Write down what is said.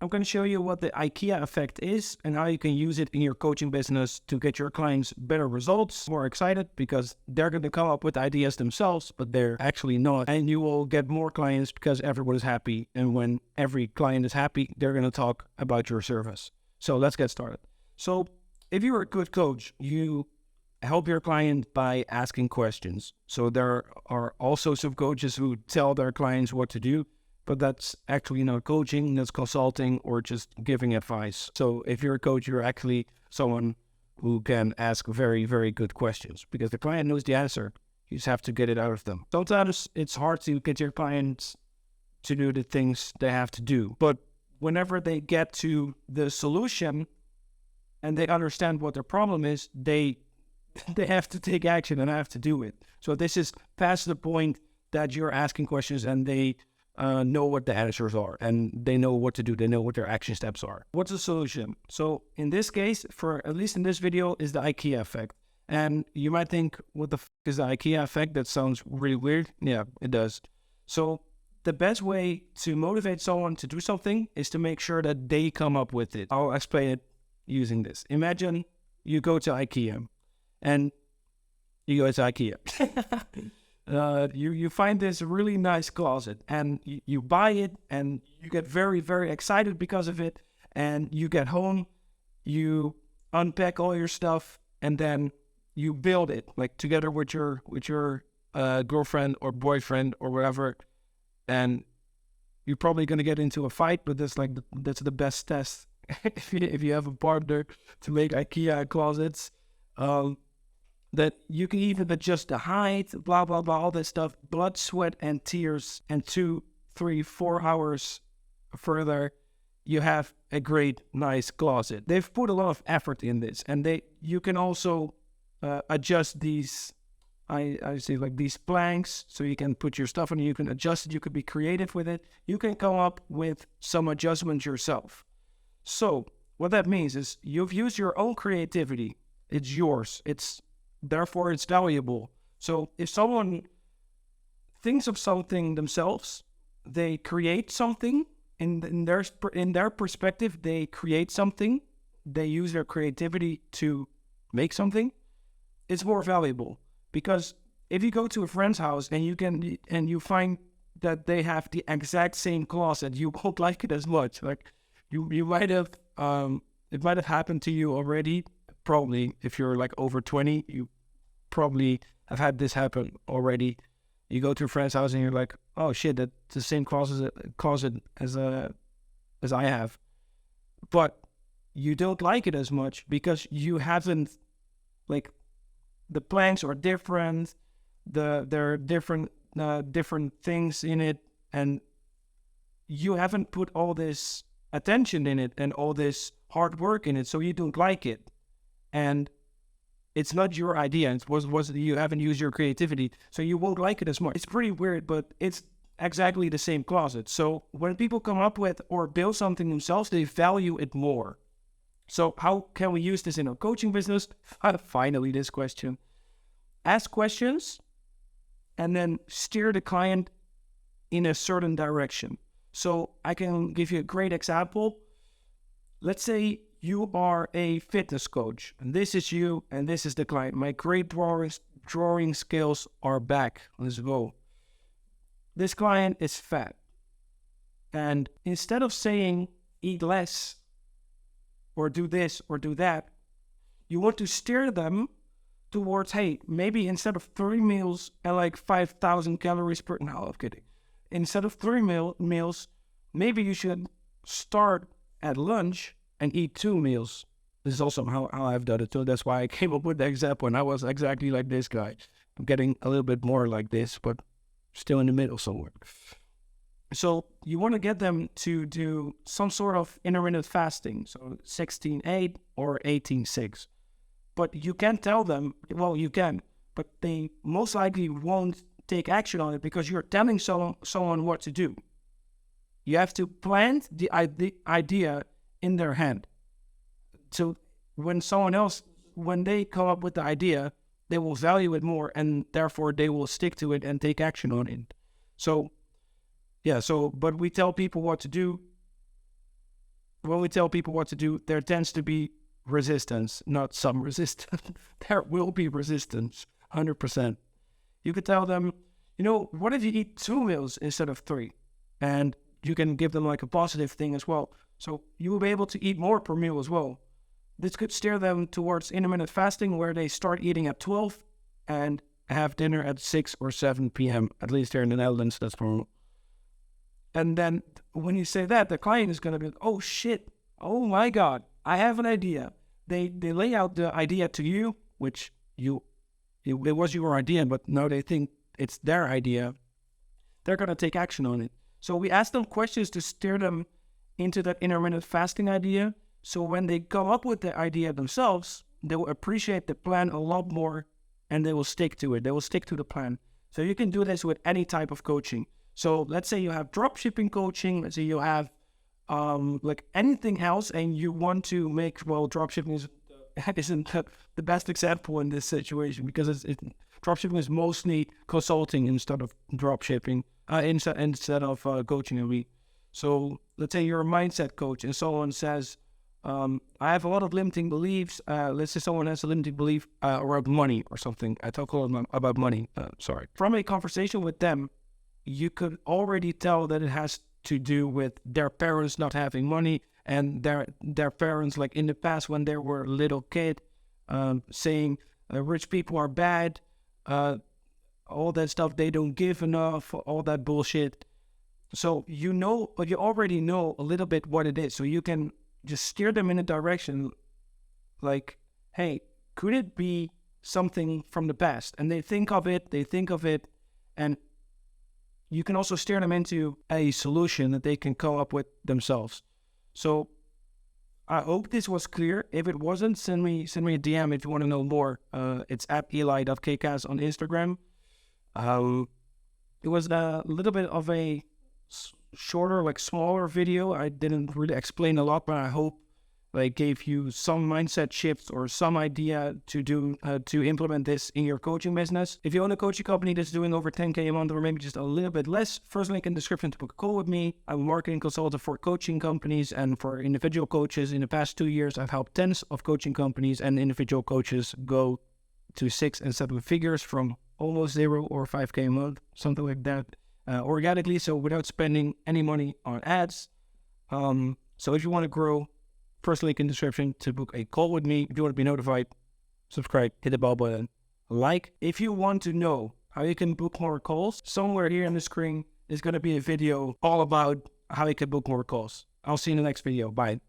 I'm going to show you what the IKEA effect is and how you can use it in your coaching business to get your clients better results, more excited because they're going to come up with ideas themselves, but they're actually not. And you will get more clients because everyone is happy. And when every client is happy, they're going to talk about your service. So let's get started. So if you're a good coach, you help your client by asking questions. So there are also some coaches who tell their clients what to do, but that's actually not coaching, that's consulting or just giving advice. So if you're a coach, you're actually someone who can ask very, very good questions because the client knows the answer. You just have to get it out of them. Sometimes it's hard to get your clients to do the things they have to do, but whenever they get to the solution and they understand what their problem is, they have to take action and have to do it. So this is past the point that you're asking questions and they know what the answers are and they know what to do. They know what their action steps are. What's the solution? So in this case, for at least in this video, is the IKEA effect. And you might think, what the is the IKEA effect? That sounds really weird. Yeah, it does. So the best way to motivate someone to do something is to make sure that they come up with it. I'll explain it using this. Imagine you go to IKEA and you go to IKEA. You find this really nice closet and you buy it and you get very, very excited because of it. And you get home, you unpack all your stuff and then you build it like together with your girlfriend or boyfriend or whatever. And you're probably going to get into a fight, but that's the best test if you have a partner to make IKEA closets. That you can even adjust the height, blah, blah, blah, all that stuff, blood, sweat, and tears, and 2, 3, 4 hours further, you have a great, nice closet. They've put a lot of effort in this, and you can also adjust these, I say like these planks, so you can put your stuff on it, you can adjust it, you could be creative with it, you can come up with some adjustments yourself. So, what that means is you've used your own creativity, it's yours, therefore it's valuable. So if someone thinks of something themselves, they create something in their perspective, they create something, they use their creativity to make something, it's more valuable. Because if you go to a friend's house and you find that they have the exact same closet, you won't like it as much. Like you might have it might have happened to you already. Probably, if you're like over 20, you probably have had this happen already. You go to a friend's house and you're like, oh shit, that's the same closet as I have. But you don't like it as much because you haven't, like, the planks are different, there are different things in it, and you haven't put all this attention in it and all this hard work in it, so you don't like it. And it's not your idea. It was you haven't used your creativity, so you won't like it as much. It's pretty weird, but it's exactly the same closet. So when people come up with or build something themselves, they value it more. So how can we use this in our coaching business? Finally, this question. Ask questions and then steer the client in a certain direction. So I can give you a great example. Let's say you are a fitness coach, and this is you, and this is the client. My great drawing skills are back. Let's go. This client is fat. And instead of saying, eat less, or do this, or do that, you want to steer them towards, hey, maybe instead of 3 meals and like 5,000 calories per... No, I'm kidding. Instead of 3 meals, maybe you should start at lunch and eat 2 meals. This is also how I've done it too. That's why I came up with the example, and I was exactly like this guy. I'm getting a little bit more like this, but still in the middle somewhere. So you want to get them to do some sort of intermittent fasting, so 16-8 or 18-6. But you can tell them, well, you can, but they most likely won't take action on it because you're telling someone what to do. You have to plant the idea in their hand. So when they come up with the idea, they will value it more, and therefore they will stick to it and take action on it. So, but we tell people what to do. when we tell people what to do, there tends to be resistance, not some resistance. There will be resistance, 100%. You could tell them, what if you eat 2 meals instead of 3? And you can give them like a positive thing as well. So you will be able to eat more per meal as well. This could steer them towards intermittent fasting, where they start eating at 12 and have dinner at 6 or 7 p.m. At least here in the Netherlands, that's normal. And then when you say that, the client is going to be like, oh shit, oh my God, I have an idea. They lay out the idea to you, which it was your idea, but now they think it's their idea. They're going to take action on it. So we ask them questions to steer them into that intermittent fasting idea. So when they come up with the idea themselves, they will appreciate the plan a lot more and they will stick to it. They will stick to the plan. So you can do this with any type of coaching. So let's say you have dropshipping coaching. Let's say you have like anything else and you want to make, dropshipping isn't the best example in this situation because dropshipping is mostly consulting instead of dropshipping, instead of coaching. So let's say you're a mindset coach and someone says, I have a lot of limiting beliefs. Let's say someone has a limiting belief around money or something. I talk a lot about money. From a conversation with them, you could already tell that it has to do with their parents not having money and their parents, like in the past when they were a little kid, saying rich people are bad, all that stuff, they don't give enough, all that bullshit. So you already know a little bit what it is. So you can just steer them in a direction like, hey, could it be something from the past? And they think of it, and you can also steer them into a solution that they can come up with themselves. So I hope this was clear. If it wasn't, send me a DM if you want to know more. It's at eli.kkas on Instagram. It was a little bit of a shorter, like smaller video. I didn't really explain a lot, but I hope I gave you some mindset shifts or some idea to implement this in your coaching business. If you own a coaching company that's doing over 10K a month or maybe just a little bit less, first link in the description to book a call with me. I'm a marketing consultant for coaching companies and for individual coaches. In the past 2 years, I've helped tens of coaching companies and individual coaches go to 6 and 7 figures from almost 0 or 5K a month, something like that, organically, so without spending any money on ads. So if you want to grow, first link in the description to book a call with me. If you want to be notified, subscribe, hit the bell button, like. If you want to know how you can book more calls, somewhere here on the screen is going to be a video all about how you can book more calls. I'll see you in the next video. Bye.